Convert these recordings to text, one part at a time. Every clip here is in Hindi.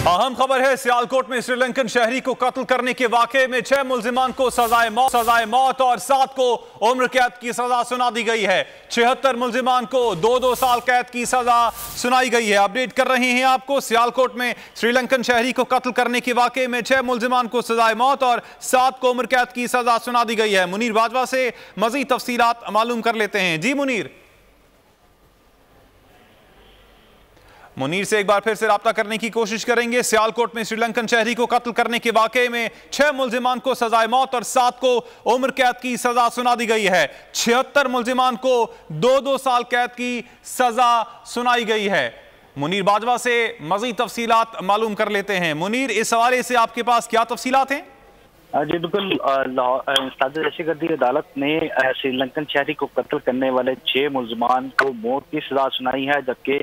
अहम खबर है, सियालकोट में श्रीलंकन शहरी को कत्ल करने के वाकये में 6 मुल्जिमान को सजाए मौत और 7 को उम्र कैद की सजा सुना दी गई है। 76 मुल्जिमान को 2-2 साल कैद की सजा सुनाई गई है। अपडेट कर रहे हैं आपको, सियालकोट में श्रीलंकन शहरी को कत्ल करने के वाकये में 6 मुल्जिमान को सजाए मौत और 7 को उम्र कैद की सजा सुना दी गई है। मुनीर बाजवा से मजीद तफसीलात मालूम कर लेते हैं। जी मुनीर से एक बार फिर से राब्ता करने की कोशिश करेंगे। सियालकोट में श्रीलंकन शहरी को कत्ल करने के वाकये में 6 मुल्जिमान को सजाए मौत और 7 को उम्र कैद की सजा सुना दी गई है। 76 मुल्जिमान को 2-2 साल कैद की सजा सुनाई गई है। मुनीर बाजवा से मजीद तफसीलात मालूम कर लेते हैं। मुनीर, इस हवाले से आपके पास क्या तफसीलात हैं? जी बिल्कुल, साजिश दहशतगर्दी अदालत ने श्रीलंकन शहरी को कत्ल करने वाले 6 मुल्जिमान को मौत की सजा सुनाई है, जबकि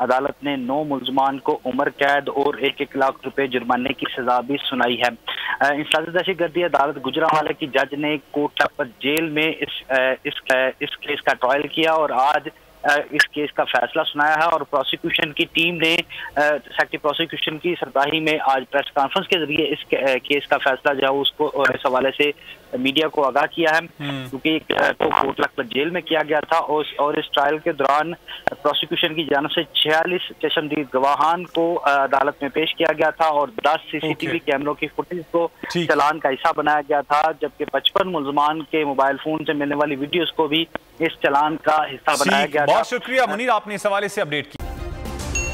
अदालत ने 9 मुल्जिमान को उम्र कैद और 1-1 लाख रुपए जुर्माने की सजा भी सुनाई है। साजिश दहशतगर्दी अदालत गुजरांवाला की जज ने कोट लखपत जेल में इस केस का ट्रायल किया और आज इस केस का फैसला सुनाया है। और प्रोसिक्यूशन की टीम ने सेक्रेटरी प्रोसिक्यूशन की सरबराही में आज प्रेस कॉन्फ्रेंस के जरिए इस केस का फैसला जो है उसको इस हवाले से मीडिया को आगाह किया है, क्योंकि तो कोट लखपत जेल में किया गया था और इस ट्रायल के दौरान प्रोसिक्यूशन की जानिब से 46 चश्मदीद गवाहान को अदालत में पेश किया गया था और 10 CCTV कैमरों की फुटेज को चालान का हिस्सा बनाया गया था, जबकि 55 मुल्जिमान के मोबाइल फोन से मिलने वाली वीडियोस को भी इस चालान का हिस्सा बनाया गया था। बहुत शुक्रिया मुनीर, आपने इस हवाले से अपडेट किया।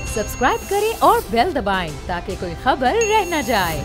सब्सक्राइब करें और बेल दबाएं ताकि कोई खबर रह न जाए।